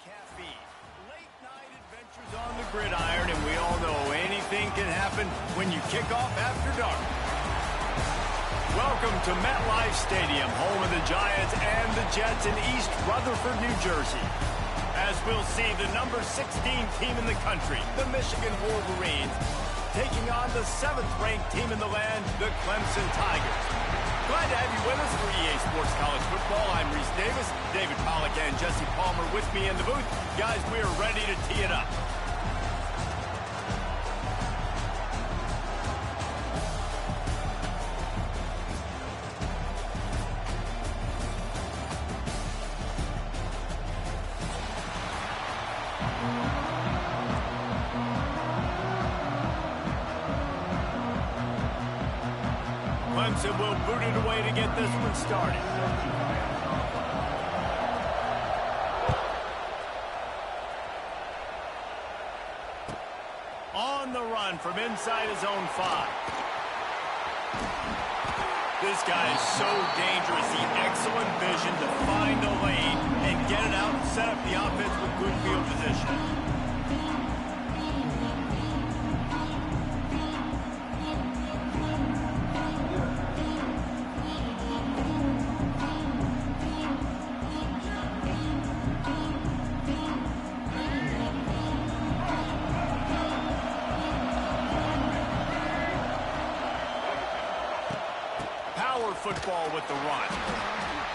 caffeine. Late night adventures on the gridiron, and we all know anything can happen when you kick off after dark. Welcome to MetLife Stadium, home of the Giants and the Jets in East Rutherford, New Jersey. As we'll see, the number 16 team in the country, the Michigan Wolverines, taking on the 7th-ranked team in the land, the Clemson Tigers. Glad to have you with us for EA Sports College Football. I'm Reese Davis, David Pollack and Jesse Palmer with me in the booth. Guys, we are ready to tee it up. Clemson will boot it away to get this one started. On the run from inside his own 5. This guy is so dangerous. He excellent vision to find a lane and get it out and set up the offense with good field position. Football with the run.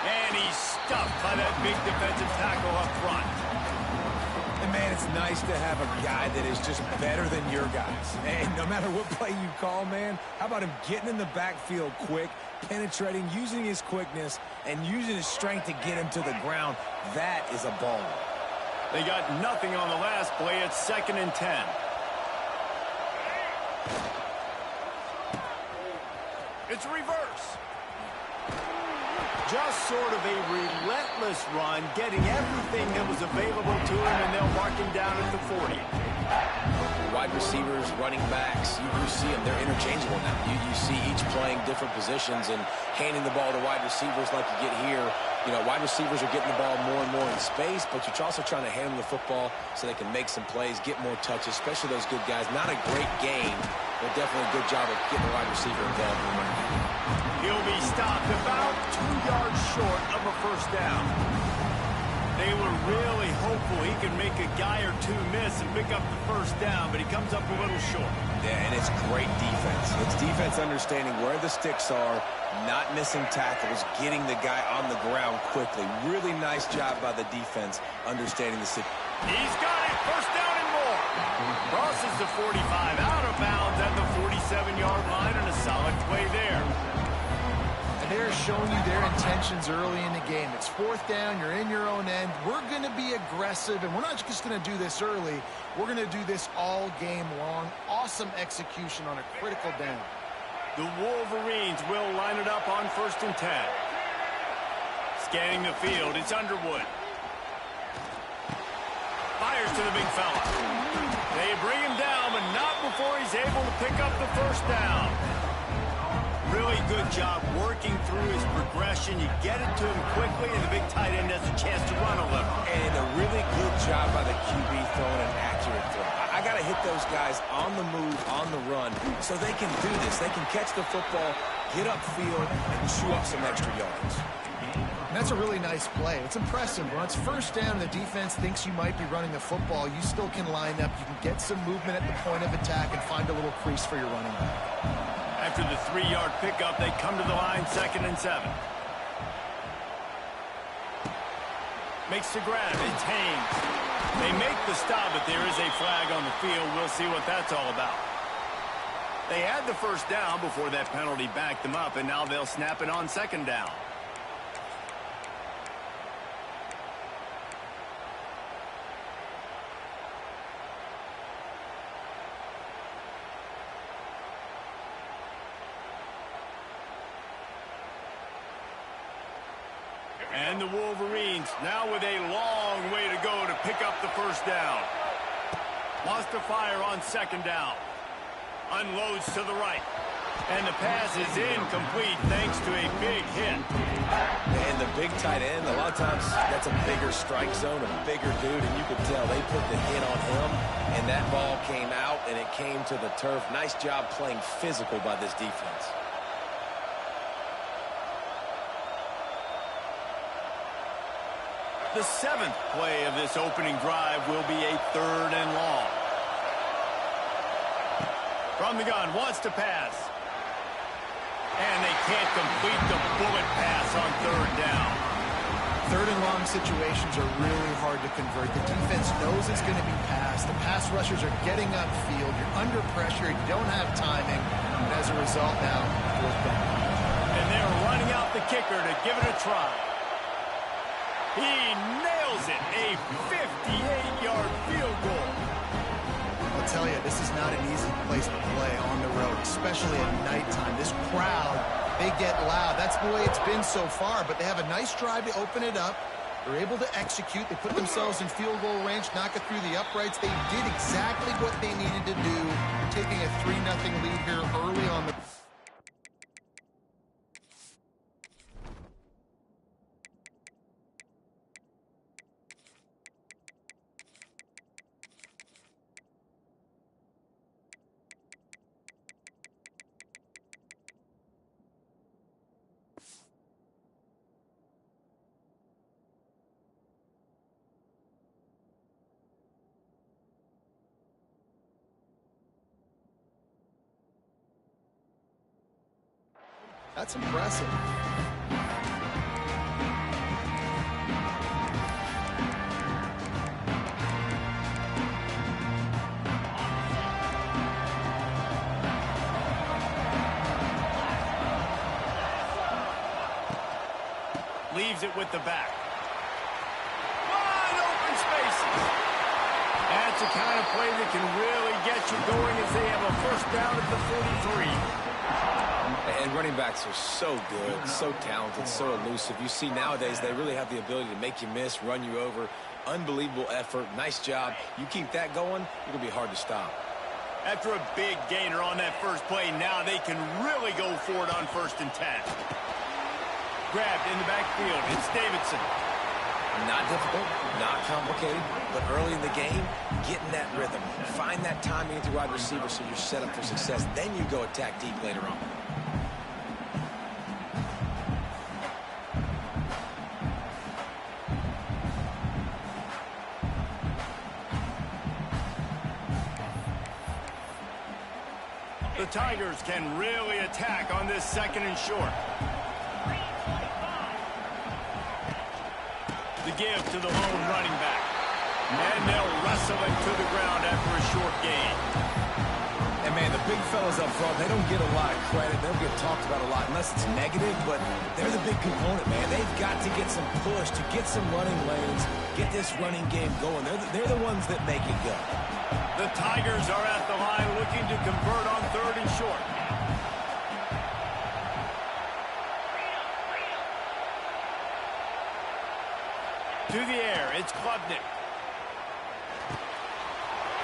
And he's stuffed by that big defensive tackle up front. And man, it's nice to have a guy that is just better than your guys. And no matter what play you call, man, how about him getting in the backfield quick, penetrating, using his quickness, and using his strength to get him to the ground. That is a ball. They got nothing on the last play. It's 2nd and 10. It's a reverse. Just sort of a relentless run, getting everything that was available to him, and they'll mark him down at the 40. Wide receivers, running backs, you see them. They're interchangeable now. You see each playing different positions and handing the ball to wide receivers like you get here. You know, wide receivers are getting the ball more and more in space, but you're also trying to hand them the football so they can make some plays, get more touches, especially those good guys. Not a great game, but definitely a good job of getting the wide receiver involved. He'll be stopped about 2 yards short of a first down. They were really hopeful he could make a guy or two miss and pick up the first down, but he comes up a little short. Yeah, and it's great defense. It's defense understanding where the sticks are, not missing tackles, getting the guy on the ground quickly. Really nice job by the defense understanding the situation. He's got it. First down and more. Crosses the 45 out of bounds at the 47-yard line, and a solid play there. They're showing you their intentions early in the game. It's 4th down. You're in your own end. We're going to be aggressive, and we're not just going to do this early. We're going to do this all game long. Awesome execution on a critical down. The Wolverines will line it up on 1st and 10. Scanning the field, it's Underwood. Fires to the big fella. They bring him down, but not before he's able to pick up the first down. Really good job working through his progression. You get it to him quickly, and the big tight end has a chance to run a little. And a really good job by the QB throwing an accurate throw. I got to hit those guys on the move, on the run, so they can do this. They can catch the football, get upfield, and chew up some extra yards. And that's a really nice play. It's impressive. When it's first down and the defense thinks you might be running the football, you still can line up. You can get some movement at the point of attack and find a little crease for your running back. After the 3-yard pickup, they come to the line, 2nd and 7. Makes the grab. It's Haynes. They make the stop, but there is a flag on the field. We'll see what that's all about. They had the first down before that penalty backed them up, and now they'll snap it on 2nd down. And the Wolverines now with a long way to go to pick up the first down. Wants to fire on 2nd down. Unloads to the right. And the pass is incomplete thanks to a big hit. And the big tight end, a lot of times that's a bigger strike zone, a bigger dude, and you could tell they put the hit on him, and that ball came out, and it came to the turf. Nice job playing physical by this defense. The 7th play of this opening drive will be a 3rd and long. From the gun, wants to pass. And they can't complete the bullet pass on 3rd down. 3rd and long situations are really hard to convert. The defense knows it's going to be passed. The pass rushers are getting upfield. You're under pressure. You don't have timing. And as a result now, 4th down. And they're running out the kicker to give it a try. He nails it. A 58-yard field goal. I'll tell you, this is not an easy place to play on the road, especially at nighttime. This crowd, they get loud. That's the way it's been so far, but they have a nice drive to open it up. They're able to execute. They put themselves in field goal range, knock it through the uprights. They did exactly what they needed to do, taking a 3-0 lead here early on the... That's impressive. Leaves it with the back. Wide open spaces. That's the kind of play that can really get you going as they have a 1st down at the 43. And running backs are so good, so talented, so elusive. You see nowadays they really have the ability to make you miss, run you over. Unbelievable effort. Nice job. You keep that going, it'll be hard to stop. After a big gainer on that first play, now they can really go for it on 1st and 10. Grabbed in the backfield. It's Davidson. Not difficult, not complicated, but early in the game, get in that rhythm. Find that timing at the wide receiver so you're set up for success. Then you go attack deep later on. The Tigers can really attack on this 2nd and short. The give to the lone running back. And they'll wrestle him to the ground after a short gain. And, man, the big fellas up front, they don't get a lot of credit. They don't get talked about a lot unless it's negative, but they're the big component, man. They've got to get some push, to get some running lanes, get this running game going. They're the ones that make it go. The Tigers are at the line looking to convert on 3rd and short. To the air, it's Klubnik.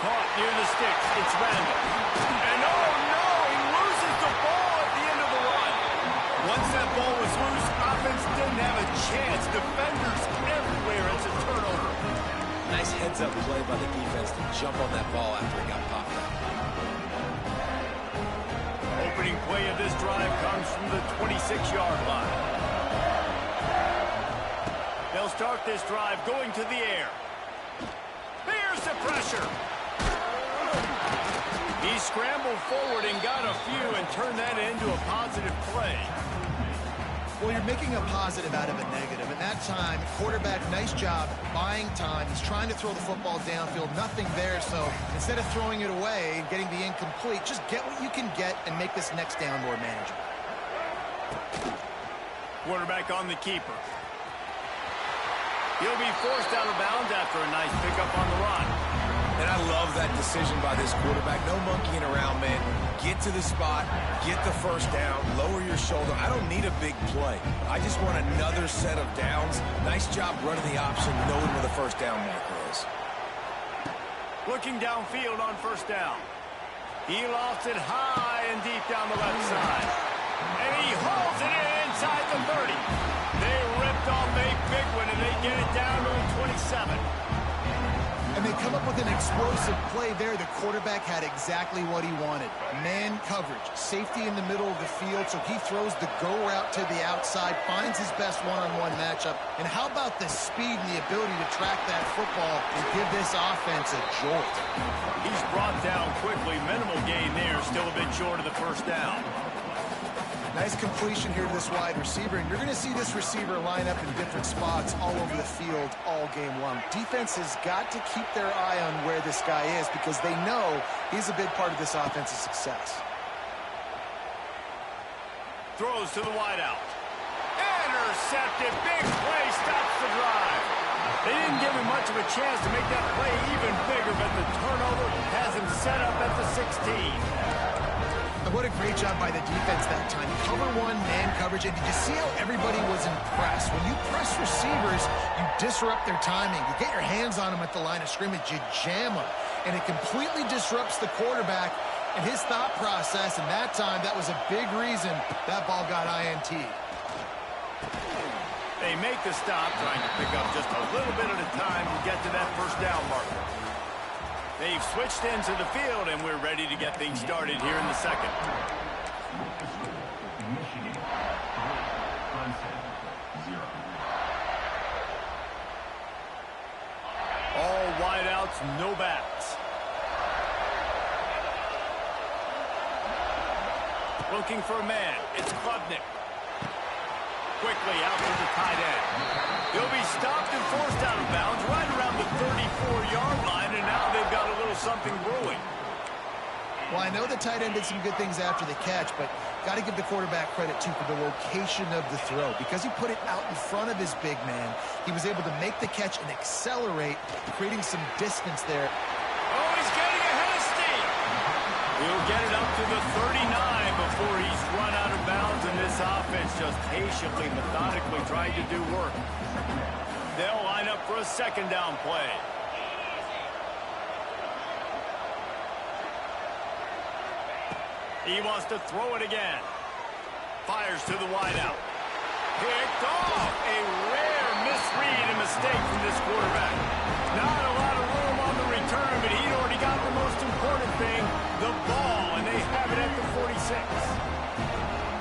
Caught near the sticks, it's Randall. And oh no, he loses the ball at the end of the run. Once that ball was loose, offense didn't have a chance. Defenders everywhere, it's a turnover. Nice heads-up play by the defense to jump on that ball after it got popped up. Opening play of this drive comes from the 26-yard line. They'll start this drive going to the air. Here's the pressure. He scrambled forward and got a few and turned that into a positive play. Well, you're making a positive out of a negative. At that time, quarterback, nice job buying time. He's trying to throw the football downfield. Nothing there, so instead of throwing it away and getting the incomplete, just get what you can get and make this next down more manageable. Quarterback on the keeper. He'll be forced out of bounds after a nice pickup on the run. And I love that decision by this quarterback. No monkeying around, man. Get to the spot, get the 1st down, lower your shoulder. I don't need a big play. I just want another set of downs. Nice job running the option, knowing where the 1st down marker is. Looking downfield on 1st down. He lofts it high and deep down the left side. And he hauls it in inside the 30. They ripped off a big one, and they get it down to 27. And they come up with an explosive play there. The quarterback had exactly what he wanted. Man coverage, safety in the middle of the field, so he throws the go route to the outside, finds his best one-on-one matchup. And how about the speed and the ability to track that football and give this offense a jolt? He's brought down quickly. Minimal gain there, still a bit short of the first down. Nice completion here to this wide receiver, and you're going to see this receiver line up in different spots all over the field all game long. Defense has got to keep their eye on where this guy is because they know he's a big part of this offense's success. Throws to the wideout. Intercepted. Big play. Stops the drive. They didn't give him much of a chance to make that play even bigger, but the turnover has him set up at the 16. And what a great job by the defense that time. Cover one, man coverage, and did you see how everybody was impressed? When you press receivers, you disrupt their timing. You get your hands on them at the line of scrimmage, you jam them, and it completely disrupts the quarterback and his thought process, and that time, that was a big reason that ball got INT. They make the stop, trying to pick up just a little bit at a time to get to that first down marker. They've switched into the field, and we're ready to get things started here in the second. All wideouts, no backs. Looking for a man. It's Klubnik. Quickly out to the tight end. He'll be stopped and forced out of bounds right around the 34-yard line, and now they've got a little something brewing. Well, I know the tight end did some good things after the catch, but got to give the quarterback credit, too, for the location of the throw. Because he put it out in front of his big man, he was able to make the catch and accelerate, creating some distance there. Oh, he's getting ahead of steam. He'll get it up to the 39 before he's run out of bounds, and this offense just patiently, methodically trying to do work. They'll line up for a second down play. He wants to throw it again. Fires to the wideout. Picked off. A rare misread and mistake from this quarterback. Not a lot of room on the return, but he'd already got the most important thing, the ball, and they have it at the 46.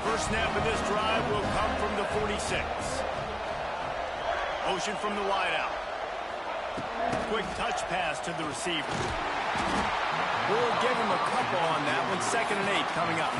First snap of this drive will come from the 46. Motion from the wideout. Quick touch pass to the receiver. We'll give him a couple on that one. 2nd and 8 coming up.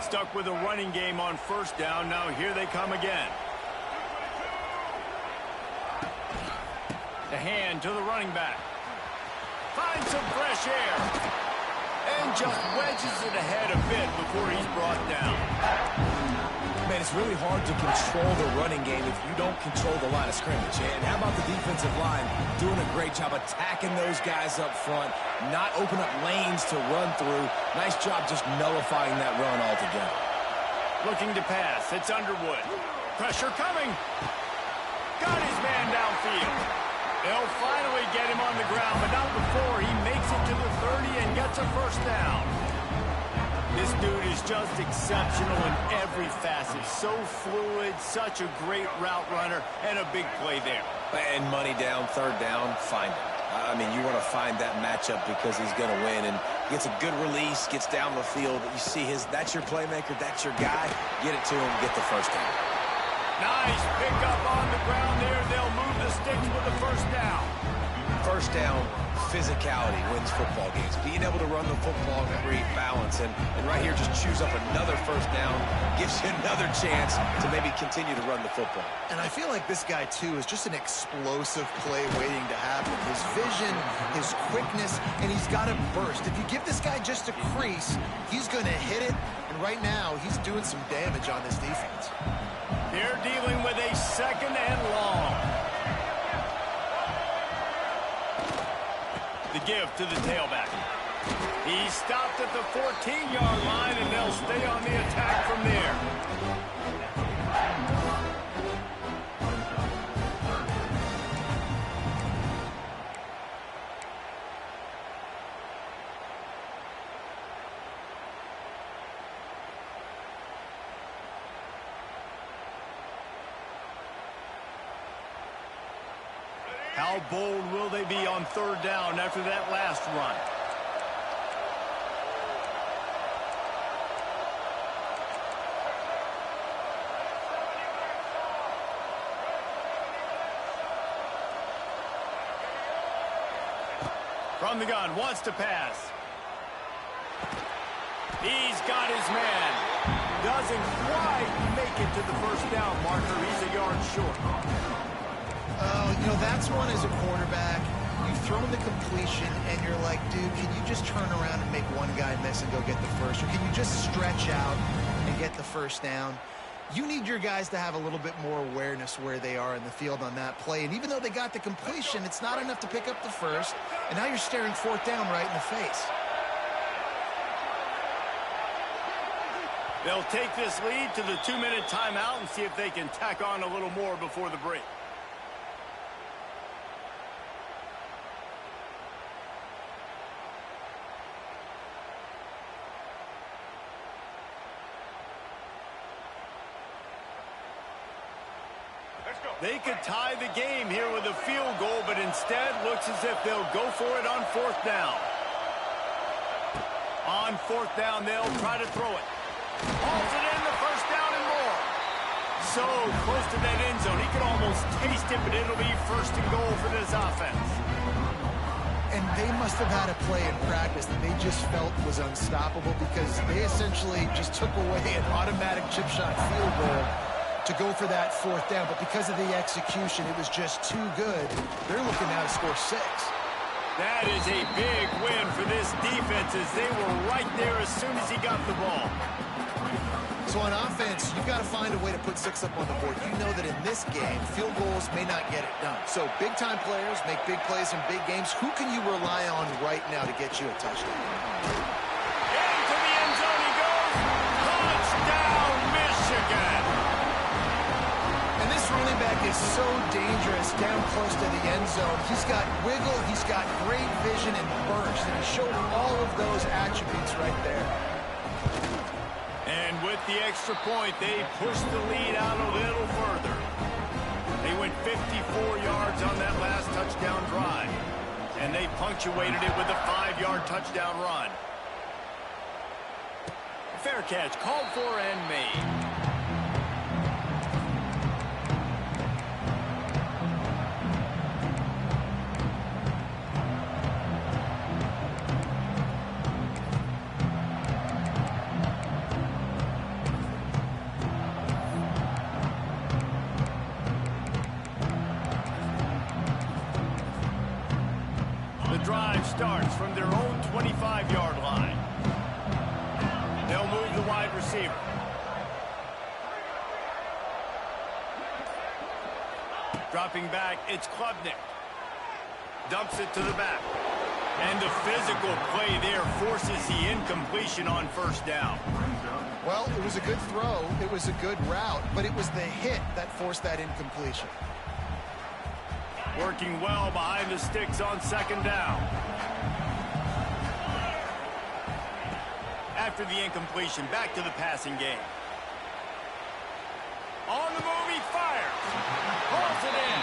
Stuck with a running game on first down. Now here they come again. The hand to the running back. Finds some fresh air. And just wedges it ahead a bit before he's brought down. Man, it's really hard to control the running game if you don't control the line of scrimmage. And how about the defensive line doing a great job attacking those guys up front, not open up lanes to run through. Nice job just nullifying that run altogether. Looking to pass. It's Underwood. Pressure coming. Got his man downfield. They'll finally get him on the ground, but not before he makes it to the 30 and gets a first down. This dude is just exceptional in every facet. So fluid, such a great route runner, and a big play there. And money down, 3rd down, find him. I mean, you want to find that matchup because he's going to win, and gets a good release, gets down the field. You see that's your playmaker, that's your guy. Get it to him, get the first down. Nice pickup on the ground there. They'll move the sticks with the first down. First down, physicality wins football games. Being able to run the football and create balance. And right here, just choose up another first down. Gives you another chance to maybe continue to run the football. And I feel like this guy, too, is just an explosive play waiting to happen. His vision, his quickness, and he's got a burst. If you give this guy just a crease, he's going to hit it. And right now, he's doing some damage on this defense. They're dealing with a 2nd and long. The give to the tailback. He stopped at the 14-yard line, and they'll stay on the attack from there. How bold will they be on third down after that last run? From the gun, wants to pass. He's got his man. Doesn't quite make it to the first down marker. He's a yard short. You know, that's one as a quarterback. You've thrown the completion, and you're like, dude, can you just turn around and make one guy miss and go get the first? Or can you just stretch out and get the first down? You need your guys to have a little bit more awareness where they are in the field on that play. And even though they got the completion, it's not enough to pick up the first. And now you're staring fourth down right in the face. They'll take this lead to the 2-minute timeout and see if they can tack on a little more before the break. They could tie the game here with a field goal, but instead looks as if they'll go for it on fourth down. On fourth down, they'll try to throw it. Hauls it in, the first down and more. So close to that end zone, he could almost taste it, but it'll be first and goal for this offense. And they must have had a play in practice that they just felt was unstoppable because they essentially just took away an automatic chip shot field goal to go for that fourth down. But because of the execution, it was just too good. They're looking now to score 6. That is a big win for this defense as they were right there as soon as he got the ball. So on offense, you've got to find a way to put 6 up on the board. You know that in this game, field goals may not get it done. So big-time players make big plays in big games. Who can you rely on right now to get you a touchdown? Into the end zone he goes. Touchdown, Michigan. And this running back is so dangerous down close to the end zone. He's got wiggle, he's got great vision and burst, and he showed all of those attributes right there. And with the extra point, they pushed the lead out a little further. They went 54 yards on that last touchdown drive. And they punctuated it with a 5-yard touchdown run. Fair catch, called for and made. Drive starts from their own 25-yard line. They'll move the wide receiver. Dropping back, it's Klubnik. Dumps it to the back. And the physical play there forces the incompletion on first down. Well, it was a good throw. It was a good route, but it was the hit that forced that incompletion. Working well behind the sticks on second down. After the incompletion, back to the passing game. On the move, he fires. Pulls it in.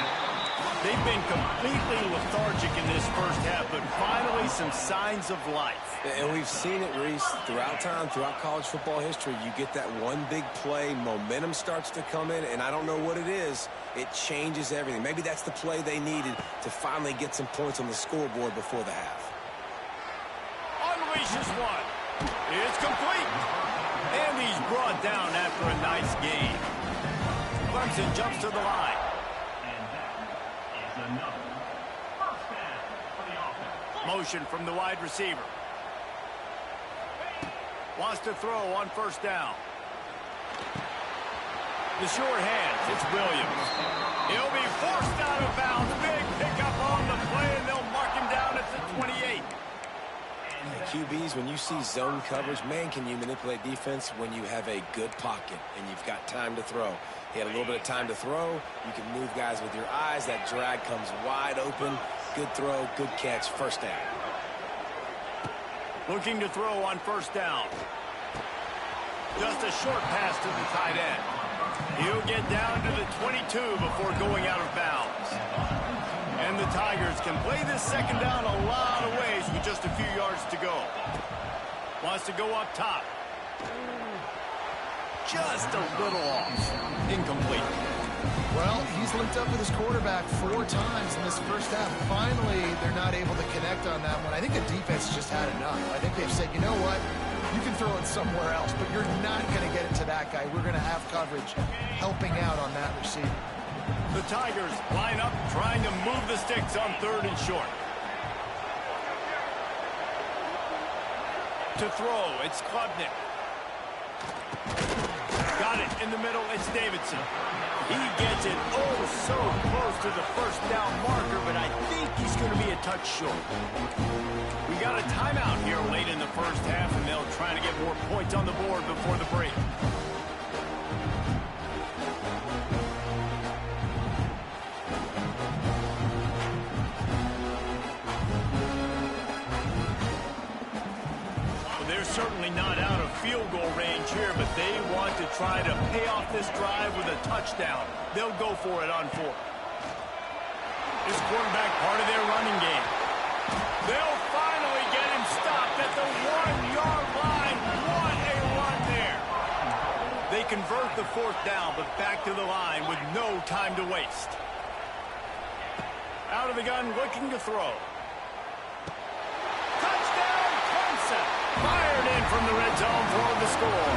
They've been completely lethargic in this first half, but finally some signs of life. And we've seen it, Reese, throughout time, throughout college football history. You get that one big play, momentum starts to come in, and I don't know what it is. It changes everything. Maybe that's the play they needed to finally get some points on the scoreboard before the half. Unleashes one. It's complete. And he's brought down after a nice game. Clemson jumps to the line. Motion from the wide receiver. Wants to throw on first down. The short hands, it's Williams. He'll be forced out of bounds. Big pickup on the play, and they'll mark him down at the 28. QBs, when you see zone coverage, man, can you manipulate defense when you have a good pocket and you've got time to throw. He had a little bit of time to throw. You can move guys with your eyes. That drag comes wide open. Good throw, good catch, first down. Looking to throw on first down. Just a short pass to the tight end. He'll get down to the 22 before going out of bounds. And the Tigers can play this second down a lot of ways with just a few yards to go. Wants to go up top. Just a little off. Incomplete. Well, he's linked up with his quarterback 4 times in this first half. Finally, they're not able to connect on that one. I think the defense just had enough. I think they've said, you know what? You can throw it somewhere else, but you're not going to get it to that guy. We're going to have coverage helping out on that receiver. The Tigers line up trying to move the sticks on 3rd and short. To throw, it's Klubnik. Got it in the middle, it's Davidson. He gets it oh so close to the first down marker, but I think he's going to be a touch short. We got a timeout here late in the first half, and they'll try to get more points on the board before the break. Certainly not out of field goal range here, but they want to try to pay off this drive with a touchdown. They'll go for it on 4th. This quarterback part of their running game. They'll finally get him stopped at the 1-yard line. What a run there. They convert the 4th down, but back to the line with no time to waste. Out of the gun, looking to throw. Touchdown, Clemson. Fired in from the red zone for the score.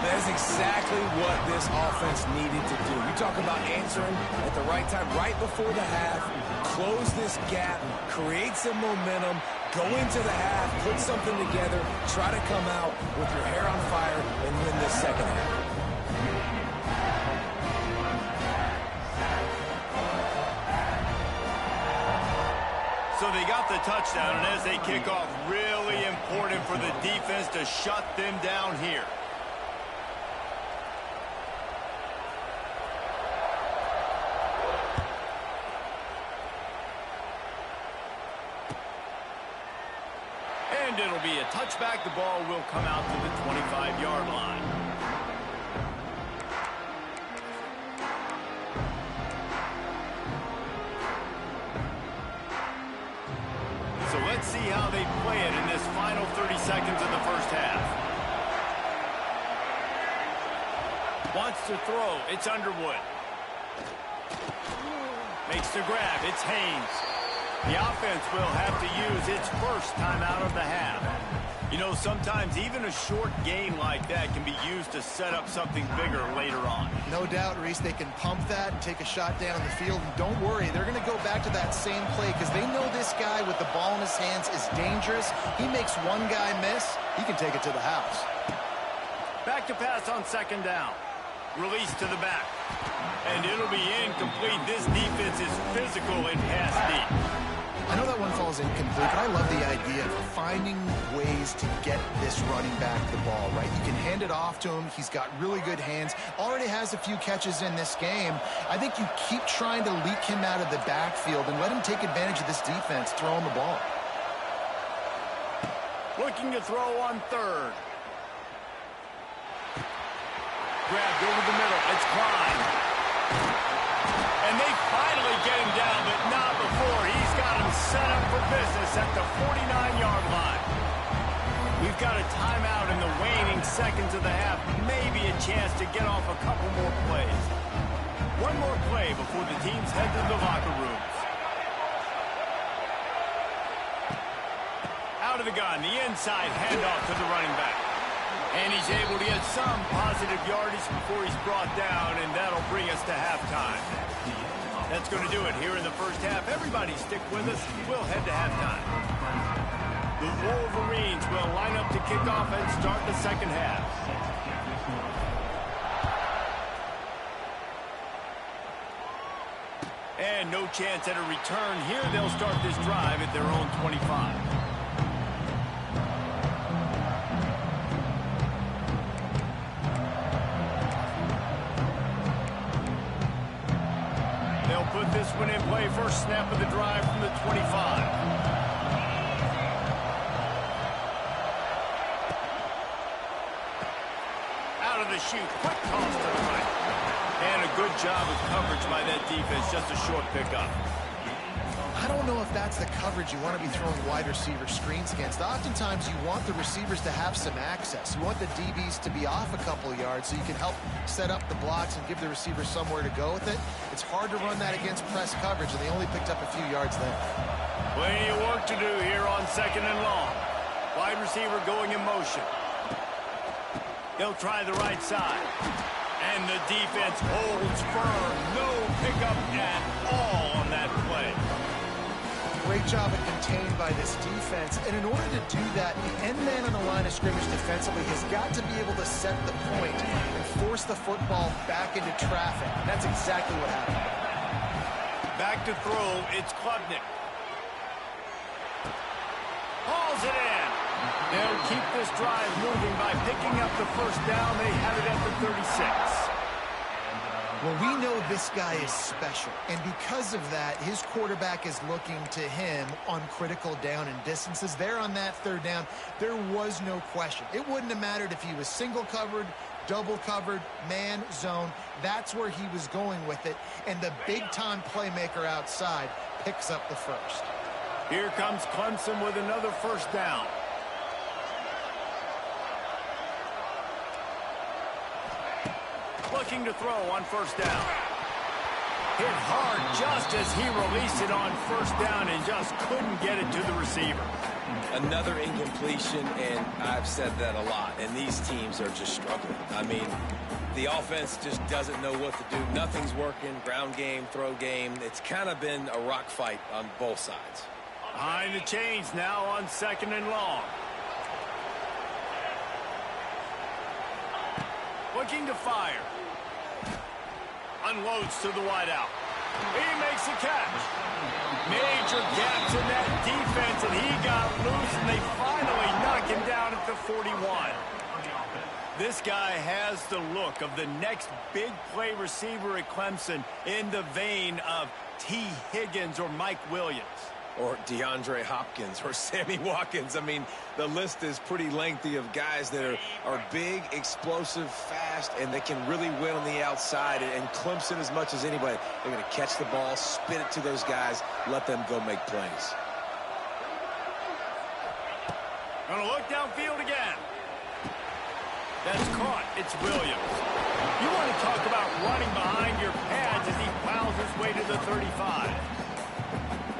That's exactly what this offense needed to do. You talk about answering at the right time, right before the half, close this gap, create some momentum, go into the half, put something together, try to come out with your hair on fire and win this second half. So they got the touchdown, and as they kick off, really important for the defense to shut them down here. And it'll be a touchback. The ball will come out to the 25-yard line. So let's see how they play it in this final 30 seconds of the first half. Wants to throw. It's Underwood. Makes the grab. It's Haynes. The offense will have to use its first timeout of the half. You know, sometimes even a short game like that can be used to set up something bigger later on. No doubt, Reese, they can pump that and take a shot down the field. And don't worry, they're going to go back to that same play because they know this guy with the ball in his hands is dangerous. He makes one guy miss, he can take it to the house. Back to pass on 2nd down. Release to the back. And it'll be incomplete. This defense is physical and pass deep. I know that one falls incomplete, but I love the idea of finding ways to get this running back the ball, right? You can hand it off to him. He's got really good hands. Already has a few catches in this game. I think you keep trying to leak him out of the backfield and let him take advantage of this defense throwing the ball. Looking to throw on 3rd. Grabbed over the middle. It's Klein. And they finally get him down, but not before. He's got him set up for business at the 49-yard line. We've got a timeout in the waning seconds of the half. Maybe a chance to get off a couple more plays. One more play before the teams head to the locker rooms. Out of the gun, the inside handoff to the running back. And he's able to get some positive yardage before he's brought down, and that'll bring us to halftime. That's going to do it here in the first half. Everybody stick with us. We'll head to halftime. The Wolverines will line up to kick off and start the second half. And no chance at a return here. They'll start this drive at their own 25. They'll put this one in play. First snap of the drive from the 25. Out of the chute. Quick toss to the right. And a good job of coverage by that defense. Just a short pickup. I don't know if that's the coverage you want to be throwing wide receiver screens against. Oftentimes, you want the receivers to have some access. You want the DBs to be off a couple yards so you can help set up the blocks and give the receiver somewhere to go with it. It's hard to run that against press coverage, and they only picked up a few yards there. Plenty of work to do here on 2nd and long. Wide receiver going in motion. They'll try the right side. And the defense holds firm. No pickup at all on that play. Great job of contained by this defense. And in order to do that, the end man on the line of scrimmage defensively has got to be able to set the point and force the football back into traffic. And that's exactly what happened. Back to throw, it's Klubnik. Hauls it in. They'll keep this drive moving by picking up the first down. They have it at the 36. Well, we know this guy is special, and because of that, his quarterback is looking to him on critical down and distances. There on that 3rd down, there was no question. It wouldn't have mattered if he was single covered, double covered, man, zone. That's where he was going with it, and the big-time playmaker outside picks up the first. Here comes Clemson with another first down. Looking to throw on first down. Hit hard just as he released it on first down and just couldn't get it to the receiver. Another incompletion, and I've said that a lot, and these teams are just struggling. I mean, the offense just doesn't know what to do. Nothing's working. Ground game, throw game. It's kind of been a rock fight on both sides. Behind the chains now on 2nd and long. Looking to fire. Unloads to the wideout. He makes a catch. Major gaps in that defense, and he got loose, and they finally knock him down at the 41. This guy has the look of the next big play receiver at Clemson in the vein of T. Higgins or Mike Williams. Or DeAndre Hopkins or Sammy Watkins. I mean, the list is pretty lengthy of guys that are big, explosive, fast, and they can really win on the outside. And Clemson, as much as anybody, they're going to catch the ball, spin it to those guys, let them go make plays. Going to look downfield again. That's caught. It's Williams. You want to talk about running behind your pads as he plows his way to the 35.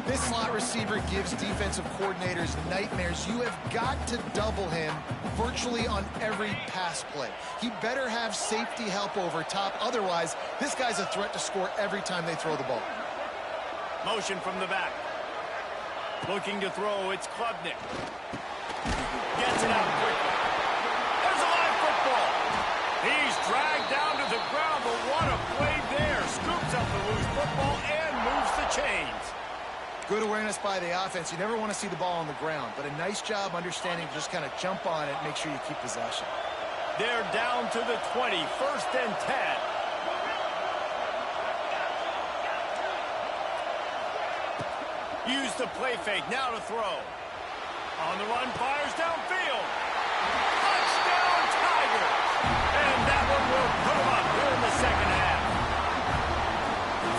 This slot receiver gives defensive coordinators nightmares. You have got to double him virtually on every pass play. He better have safety help over top. Otherwise, this guy's a threat to score every time they throw the ball. Motion from the back. Looking to throw, it's Klubnik. Gets it out quickly. There's a live football. He's dragged down to the ground, but what a play there. Scoops up the loose football and moves the chains. Good awareness by the offense. You never want to see the ball on the ground, but a nice job understanding to just kind of jump on it and make sure you keep possession. They're down to the 20, 1st and 10. Use the play fake, now to throw. On the run, fires downfield. Touchdown, Tigers! And that one will put them up here in the 2nd half.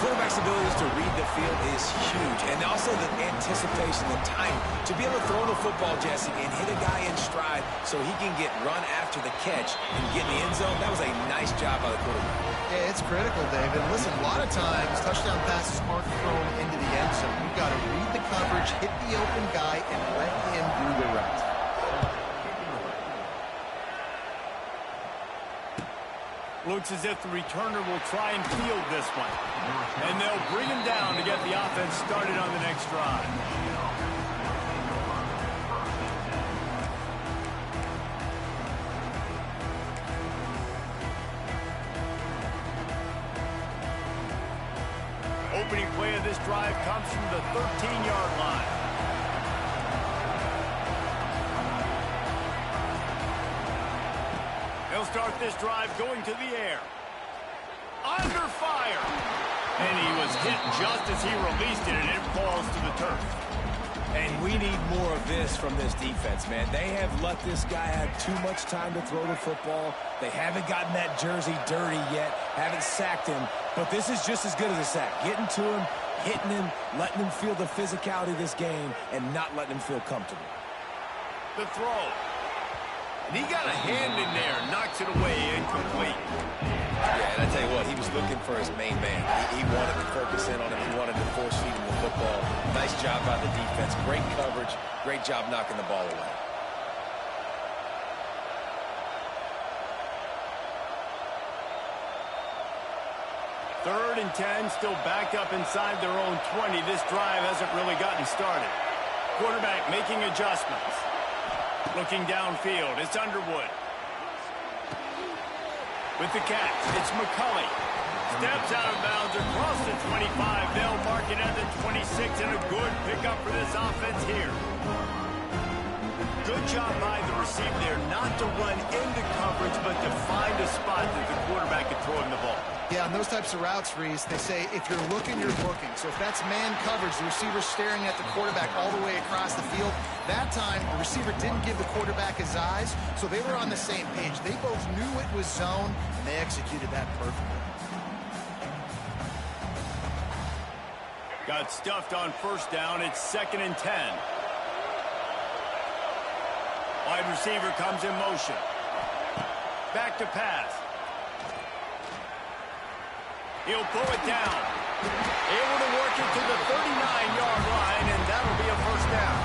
Quarterback's abilities to read the field is huge, and also the anticipation, the time to be able to throw the football, Jesse, and hit a guy in stride so he can get run after the catch and get in the end zone. That was a nice job by the quarterback. Yeah, it's critical, David. Listen, a lot of times touchdown passes aren't thrown into the end zone. You've got to read the coverage, hit the open guy, and let him do the rest. Looks as if the returner will try and field this one. And they'll bring him down to get the offense started on the next drive. Opening play of this drive comes from the 13-yard line. They'll start this drive going to the air. Under fire. And he was hit just as he released it, and it falls to the turf. And we need more of this from this defense, man. They have let this guy have too much time to throw the football. They haven't gotten that jersey dirty yet, haven't sacked him. But this is just as good as a sack. Getting to him, hitting him, letting him feel the physicality of this game, and not letting him feel comfortable. The throw. And he got a hand in there, knocks it away, incomplete. Yeah, and I tell you what, he was looking for his main man. He wanted to focus in on him. He wanted to force feed him the football. Nice job by the defense. Great coverage. Great job knocking the ball away. Third and 10, still backed up inside their own 20. This drive hasn't really gotten started. Quarterback making adjustments. Looking downfield, it's Underwood. With the catch, it's McCulley. Steps out of bounds across the 25. They'll mark it at the 26, and a good pickup for this offense here. Good job by the receiver there, not to run into coverage, but to find a spot that the quarterback can throw him the ball. Yeah, on those types of routes, Reese, they say if you're looking, you're looking. So if that's man coverage, the receiver's staring at the quarterback all the way across the field. That time, the receiver didn't give the quarterback his eyes, so they were on the same page. They both knew it was zone, and they executed that perfectly. Got stuffed on first down. It's 2nd and 10. Wide receiver comes in motion. Back to pass. He'll pull it down. Able to work it to the 39-yard line, and that'll be a first down.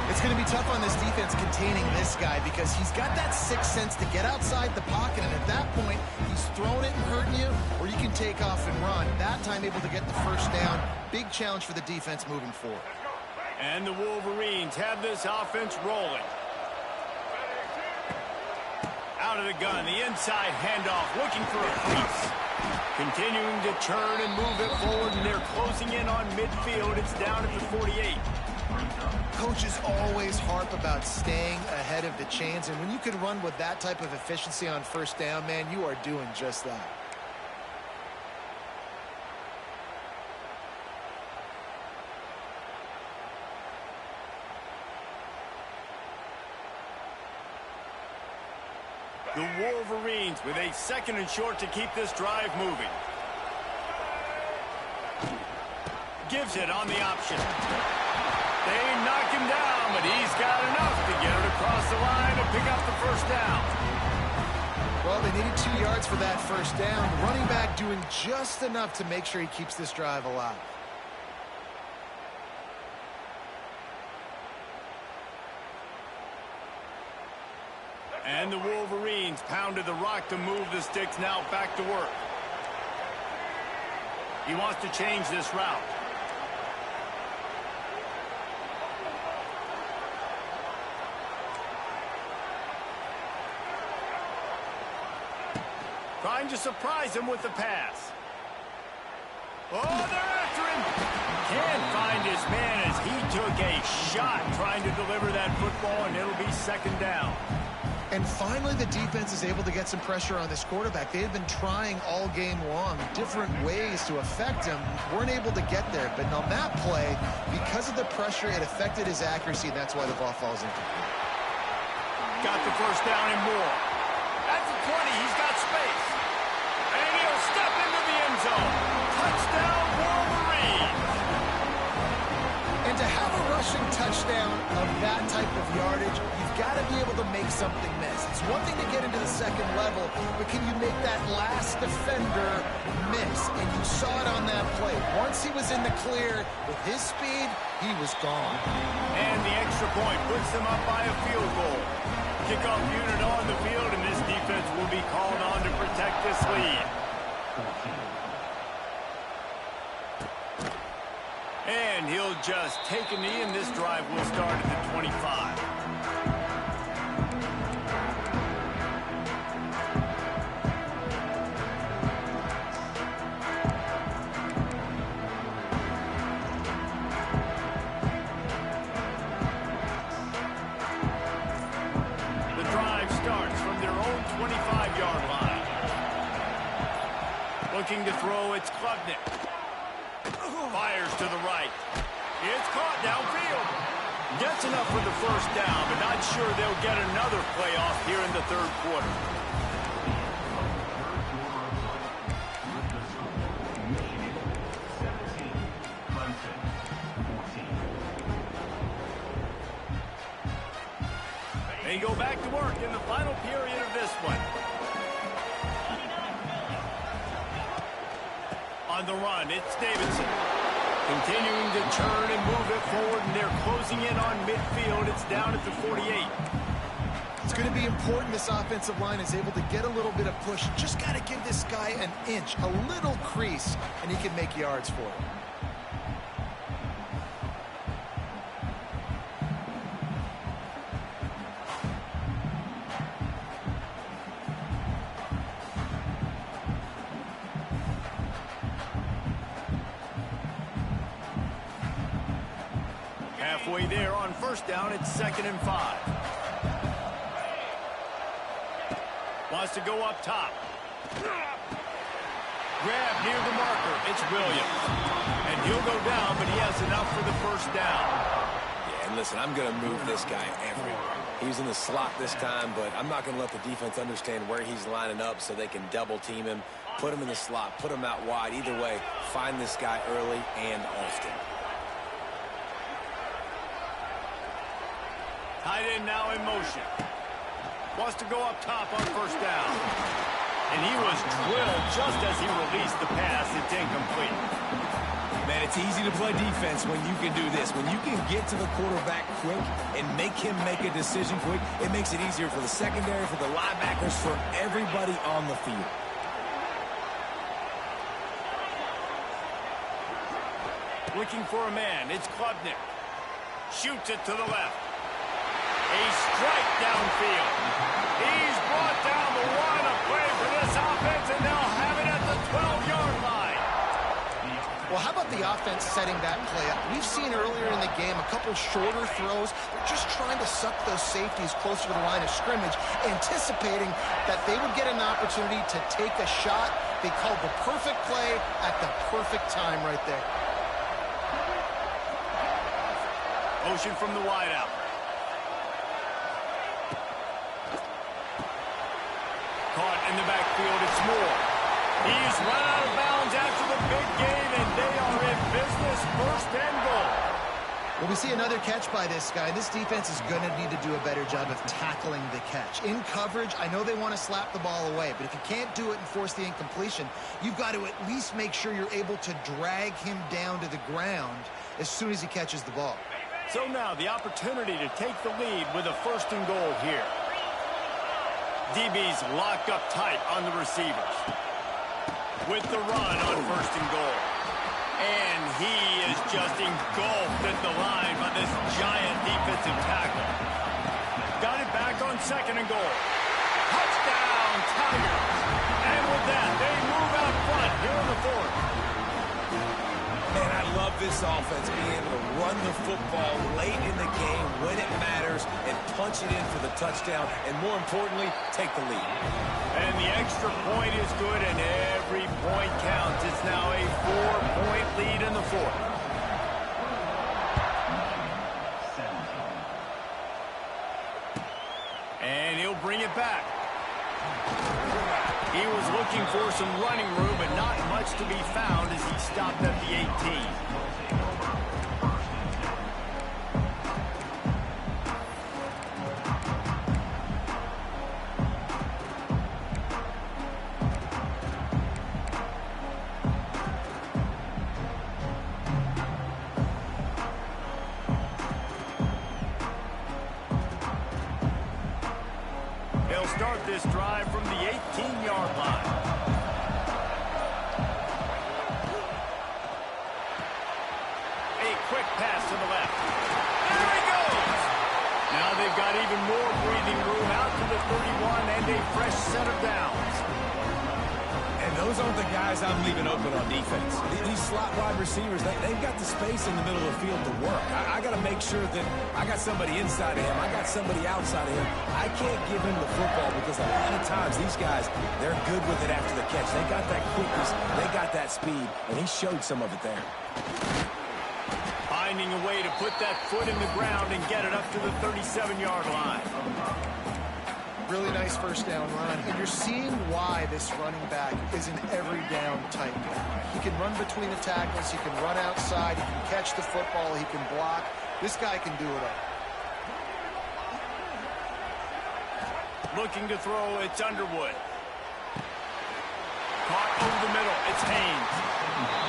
It's going to be tough on this defense containing this guy because he's got that sixth sense to get outside the pocket, and at that point, he's throwing it and hurting you, or you can take off and run. That time able to get the first down. Big challenge for the defense moving forward. And the Wolverines have this offense rolling. Out of the gun, the inside handoff, looking for a crease. Continuing to turn and move it forward, and they're closing in on midfield. It's down at the 48. Coaches always harp about staying ahead of the chains, and when you can run with that type of efficiency on first down, man, you are doing just that. The Wolverines with a 2nd and short to keep this drive moving. Gives it on the option. They knock him down, but he's got enough to get it across the line and pick up the first down. Well, they needed 2 yards for that first down. The running back doing just enough to make sure he keeps this drive alive. And the Wolverines pounded the rock to move the sticks, now back to work. He wants to change this route. Trying to surprise him with the pass. Oh, they're after him. Can't find his man as he took a shot trying to deliver that football, and it'll be 2nd down. And finally, the defense is able to get some pressure on this quarterback. They had been trying all game long, different ways to affect him. Weren't able to get there. But on that play, because of the pressure, it affected his accuracy. That's why the ball falls incomplete. Got the first down and more. At the 20, he's got space. And he'll step into the end zone. Touchdown, Wolverines. And to have a rushing touchdown of that type of yardage, you've got to be able to make something miss. It's one thing to get into the 2nd level, but can you make that last defender miss? And you saw it on that play. Once he was in the clear with his speed, he was gone. And the extra point puts them up by a field goal. Kickoff unit on the field, and this defense will be called on to protect this lead. And he'll just take a knee, and this drive will start at the 25. The drive starts from their own 25-yard line. Looking to throw, it's close. Klubnik. Fires to the right. It's caught downfield. Gets enough for the first down, but not sure they'll get another playoff here in the third quarter. They go back to work in the final period of this one. On the run, it's Davidson. Continuing to turn and move it forward, and they're closing in on midfield. It's down at the 48. It's going to be important this offensive line is able to get a little bit of push. Just got to give this guy an inch, a little crease, and he can make yards for it. Halfway there on first down, it's 2nd and 5. Wants to go up top. Grab near the marker. It's Williams. And he'll go down, but he has enough for the first down. Yeah, and listen, I'm going to move this guy everywhere. He's in the slot this time, but I'm not going to let the defense understand where he's lining up so they can double team him, put him in the slot, put him out wide. Either way, find this guy early and often. Tight end now in motion. Wants to go up top on first down. And he was drilled just as he released the pass. It's incomplete. Man, it's easy to play defense when you can do this. When you can get to the quarterback quick and make him make a decision quick, it makes it easier for the secondary, for the linebackers, for everybody on the field. Looking for a man. It's Klubnik. Shoots it to the left. A strike downfield. He's brought down the one. A play for this offense, and they'll have it at the 12-yard line. Well, how about the offense setting that play up? We've seen earlier in the game a couple shorter throws. They're just trying to suck those safeties closer to the line of scrimmage, anticipating that they would get an opportunity to take a shot. They called the perfect play at the perfect time right there. Motion from the wideout. Caught in the backfield, it's Moore. He's run out of bounds after the big game, and they are in business, 1st and goal. Well, we see another catch by this guy. This defense is going to need to do a better job of tackling the catch. In coverage, I know they want to slap the ball away, but if you can't do it and force the incompletion, you've got to at least make sure you're able to drag him down to the ground as soon as he catches the ball. So now the opportunity to take the lead with a 1st and goal here. DB's locked up tight on the receivers. With the run on 1st and goal. And he is just engulfed at the line by this giant defensive tackle. Got it back on 2nd and goal. Touchdown, Tigers. And with that, they move out front here in the 4th. Man, I love this offense being able to run the football late in the game when it matters and punch it in for the touchdown and, more importantly, take the lead. And the extra point is good, and every point counts. It's now a 4-point lead in the 4th. And he'll bring it back. He was looking for some running room, but not much to be found as he stopped at the 18. They'll start this drive from the 18-yard line. A quick pass to the left. There he goes! Now they've got even more breathing room out to the 31 and a fresh set of downs. And those aren't the guys I'm leaving open on defense. These slot wide receivers, they've got the space in the middle of the field to work. I got to make sure that I got somebody inside of him. I got somebody outside of him. I can't give him the football because a lot of times these guys, they're good with it after the catch. They got that quickness. They got that speed, and he showed some of it there. Finding a way to put that foot in the ground and get it up to the 37-yard line. Really nice first down run. And you're seeing why this running back is an every down type guy. He can run between the tackles. He can run outside. He can catch the football. He can block. This guy can do it all. Looking to throw, it's Underwood. Caught over the middle, it's Haynes.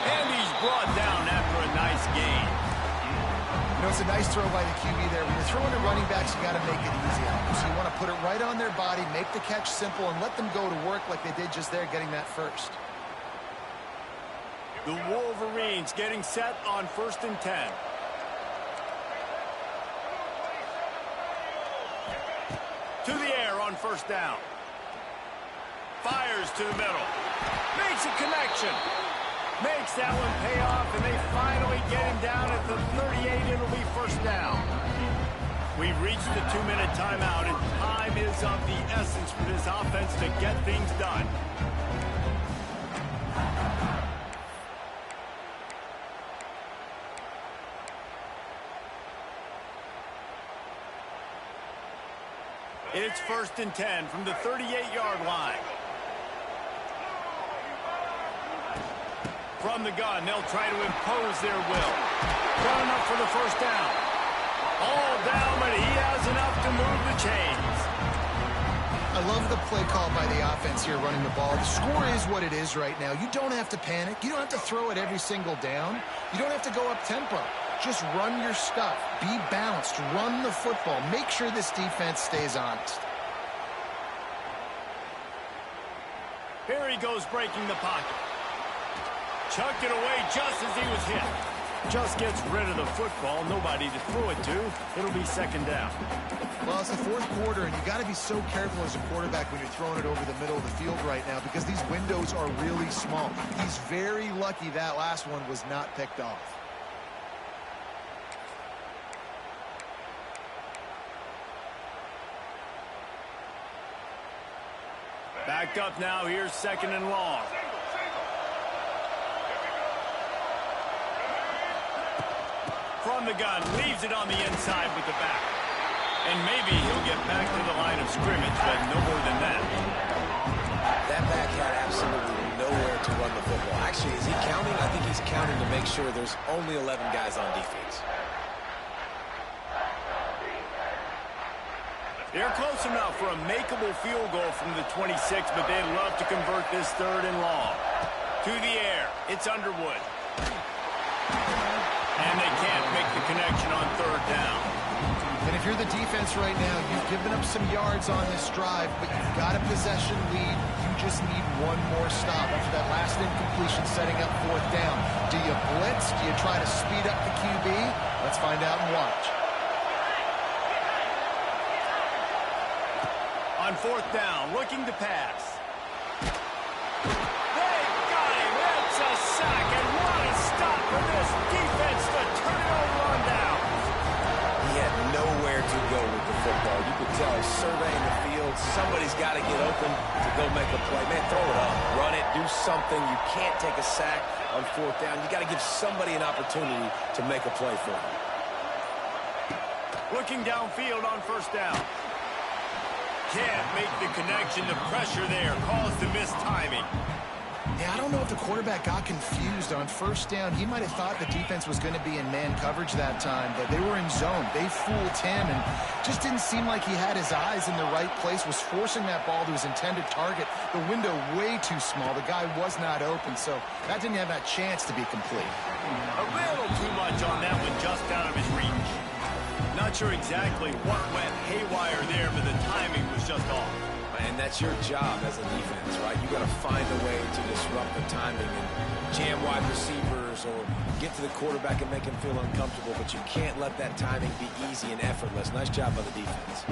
And he's brought down after a nice gain. You know, it's a nice throw by the QB there. When you're throwing to running backs, you got to make it easy on them. So you want to put it right on their body, make the catch simple, and let them go to work like they did just there, getting that first. The Wolverines getting set on 1st and 10. To the air on 1st down. Fires to the middle. Makes a connection. Makes that one pay off, and they finally get him down at the 38. It'll be 1st down. We've reached the 2-minute timeout, and time is of the essence for this offense to get things done. It's 1st and 10 from the 38-yard line. From the gun, they'll try to impose their will. Got enough for the 1st down. All down, but he has enough to move the chains. I love the play call by the offense here running the ball. The score is what it is right now. You don't have to panic. You don't have to throw it every single down. You don't have to go up tempo. Just run your stuff. Be balanced. Run the football. Make sure this defense stays honest. Here he goes breaking the pocket. Chucked it away just as he was hit. Just gets rid of the football. Nobody to throw it to. It'll be 2nd down. Well, it's the 4th quarter, and you got to be so careful as a quarterback when you're throwing it over the middle of the field right now because these windows are really small. He's very lucky that last one was not picked off. Backed up now. Here's 2nd and long. From the gun, leaves it on the inside with the back. And maybe he'll get back to the line of scrimmage, but no more than that. That back had absolutely nowhere to run the football. Actually, is he counting? I think he's counting to make sure there's only 11 guys on defense. They're close enough for a makeable field goal from the 26, but they'd love to convert this 3rd and long. To the air, it's Underwood. And they can't make the connection on 3rd down. And if you're the defense right now, you've given up some yards on this drive, but you've got a possession lead. You just need one more stop after that last incompletion setting up 4th down. Do you blitz? Do you try to speed up the QB? Let's find out and watch. On 4th down, looking to pass. They got him. It's a sack, and what a stop for this defense to turn it over on down. He had nowhere to go with the football. You could tell surveying the field, somebody's got to get open to go make a play. Man, throw it up, run it, do something. You can't take a sack on 4th down. You got to give somebody an opportunity to make a play for him. Looking downfield on 1st down. Can't make the connection. The pressure there caused the mistiming. Yeah, I don't know if the quarterback got confused on 1st down. He might have thought the defense was going to be in man coverage that time, but they were in zone. They fooled him and just didn't seem like he had his eyes in the right place, was forcing that ball to his intended target. The window way too small. The guy was not open, so that didn't have that chance to be complete. A little too much on that one, just out of his reach. Not sure exactly what went haywire there, but the timing was just off. And that's your job as a defense, right? You got to find a way to disrupt the timing and jam wide receivers or get to the quarterback and make him feel uncomfortable, but you can't let that timing be easy and effortless. Nice job by the defense.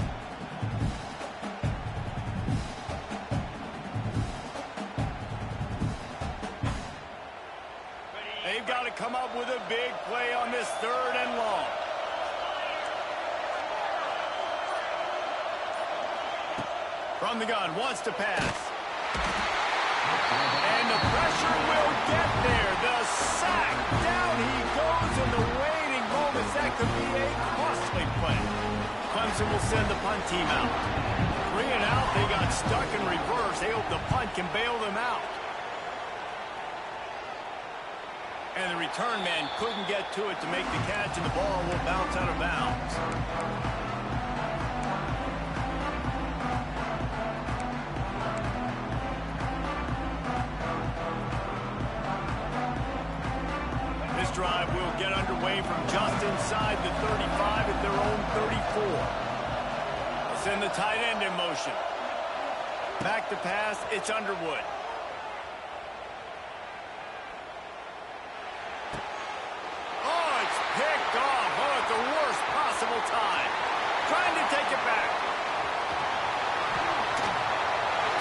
they've got to come up with a big play on this 3rd and long. From the gun, wants to pass. And the pressure will get there. The sack. Down he goes in the waiting moments. That could be a costly play. Clemson will send the punt team out. 3 and out. They got stuck in reverse. They hope the punt can bail them out. And the return man couldn't get to it to make the catch, and the ball will bounce out of bounds. This drive will get underway from just inside the 35 at their own 34. They'll send the tight end in motion. Back to pass, it's Underwood. Picked off. Oh, at the worst possible time. Trying to take it back.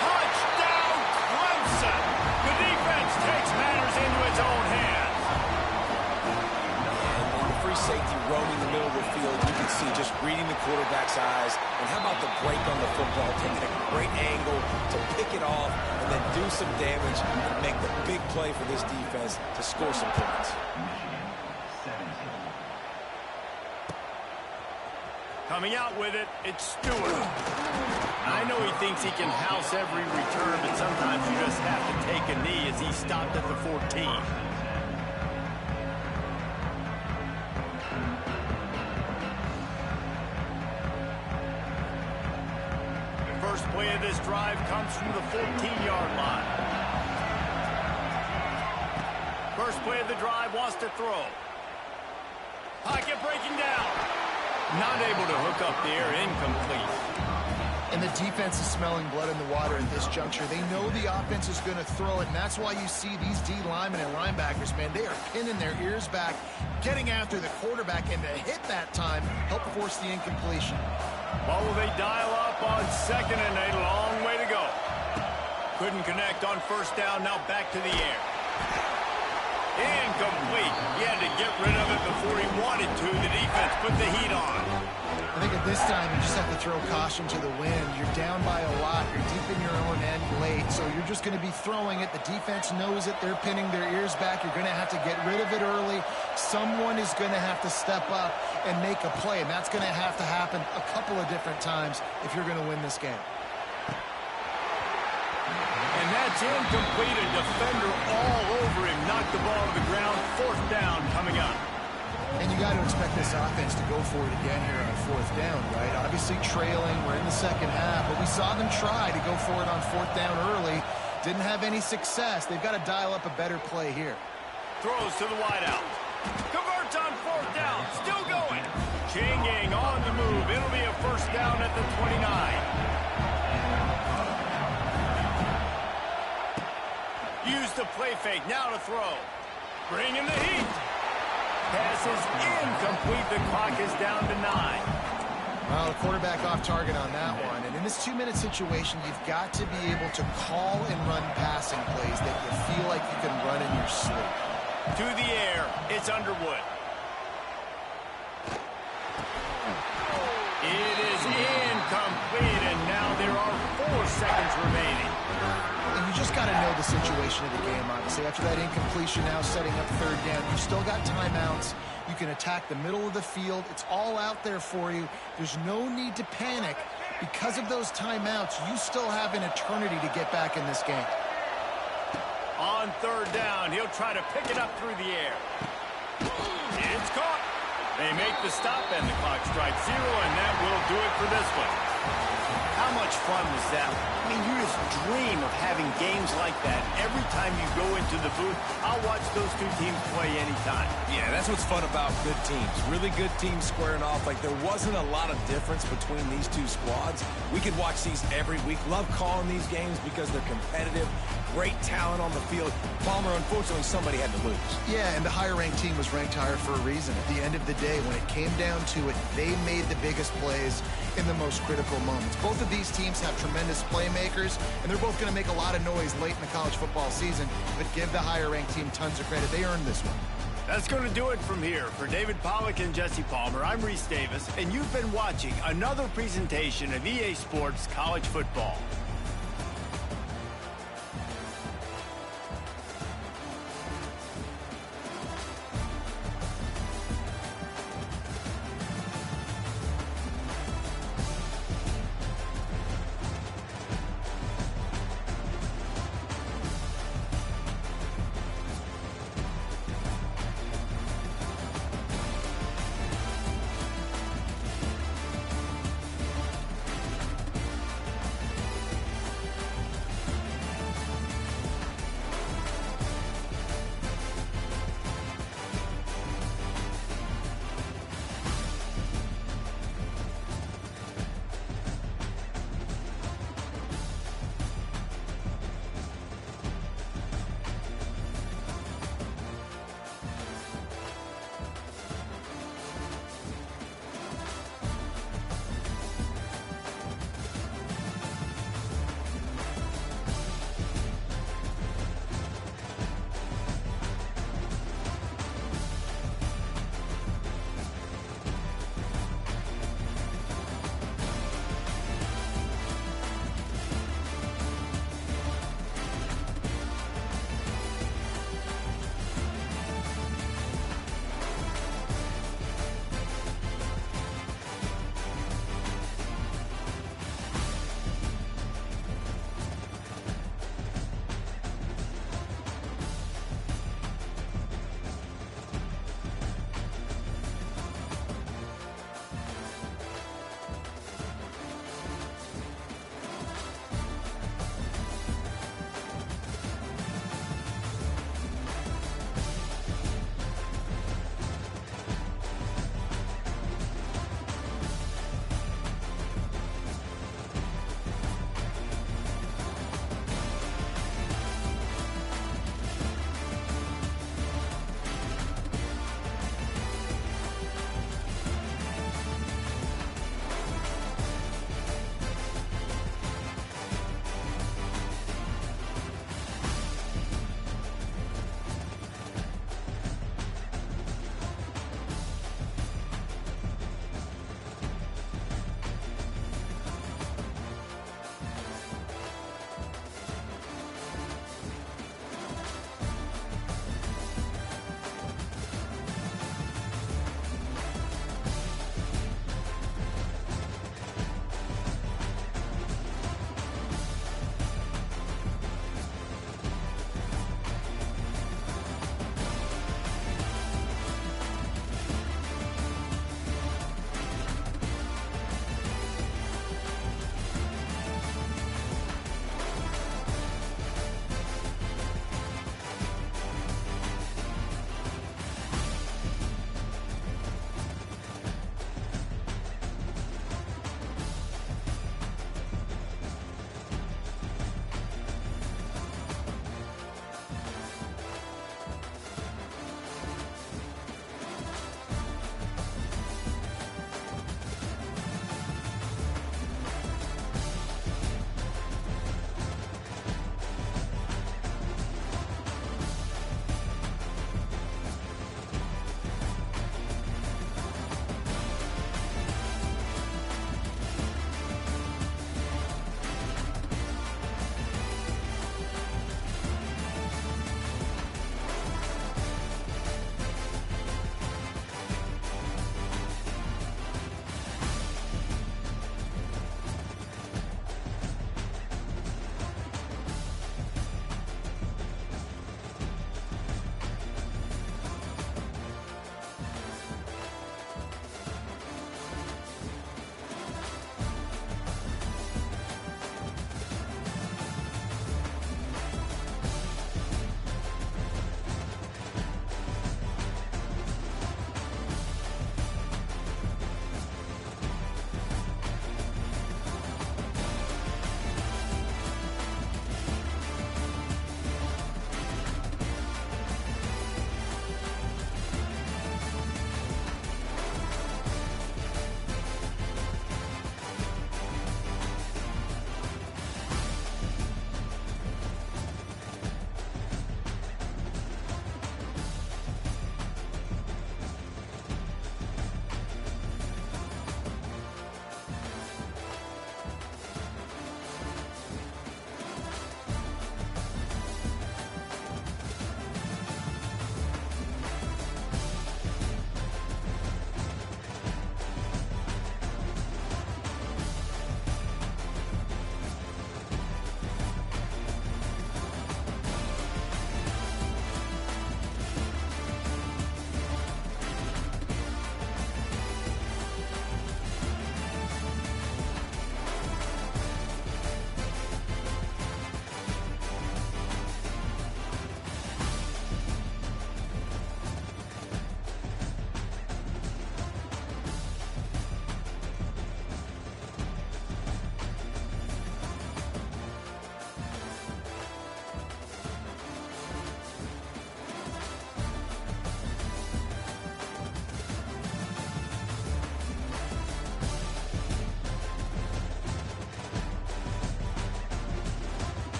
Touchdown, Clemson. The defense takes matters into its own hands. And the free safety roaming the middle of the field, you can see just reading the quarterback's eyes. And how about the break on the football, taking a great angle to pick it off and then do some damage and make the big play for this defense to score some points. Coming out with it, it's Stewart. I know he thinks he can house every return, but sometimes you just have to take a knee as he stopped at the 14. The first play of this drive comes from the 14-yard line. First play of the drive wants to throw. Pocket breaking down. Not able to hook up there, incomplete. And the defense is smelling blood in the water at this juncture. They know the offense is going to throw it, and that's why you see these D linemen and linebackers, man, they are pinning their ears back, getting after the quarterback, and to hit that time, help force the incompletion. Well, will they dial up on 2nd and a long way to go? Couldn't connect on 1st down, now back to the air. Incomplete. He had to get rid of it before he wanted to. The defense put the heat on. I think at this time, you just have to throw caution to the wind. You're down by a lot. You're deep in your own end late, so you're just going to be throwing it. The defense knows it. They're pinning their ears back. You're going to have to get rid of it early. Someone is going to have to step up and make a play, and that's going to have to happen a couple of different times if you're going to win this game. And that's incomplete. A defender all over him. Knocked the ball to the ground. 4th down coming up. And you got to expect this offense to go for it again here on 4th down, right? Obviously trailing. We're in the 2nd half, but we saw them try to go for it on 4th down early. Didn't have any success. They've got to dial up a better play here. Throws to the wideout. Converts on 4th down. Still going. Changing on the move. It'll be a 1st down at the 29. Use the play fake. Now to throw. Bring in the heat. Pass is incomplete. The clock is down to 9. Well, the quarterback off target on that one. And in this 2-minute situation, you've got to be able to call and run passing plays that you feel like you can run in your sleep. To the air. It's Underwood. It is incomplete. And now there are 4 seconds remaining. And you just got to know the situation of the game, obviously. After that incompletion, now setting up 3rd down. You've still got timeouts. You can attack the middle of the field. It's all out there for you. There's no need to panic. Because of those timeouts, you still have an eternity to get back in this game. On 3rd down, he'll try to pick it up through the air. It's caught. They make the stop, and the clock strikes 0, and that will do it for this one. How much fun was that? I mean, you just dream of having games like that. Every time you go into the booth, I'll watch those 2 teams play anytime. Yeah, that's what's fun about good teams. Really good teams squaring off. Like, there wasn't a lot of difference between these 2 squads. We could watch these every week. Love calling these games because they're competitive, great talent on the field. Palmer, unfortunately, somebody had to lose. Yeah, and the higher-ranked team was ranked higher for a reason. At the end of the day, when it came down to it, they made the biggest plays in the most critical moments. Both of these teams have tremendous playmakers, and they're both going to make a lot of noise late in the college football season, but give the higher-ranked team tons of credit. They earned this one. That's going to do it from here. For David Pollack and Jesse Palmer, I'm Reese Davis, and you've been watching another presentation of EA Sports College Football.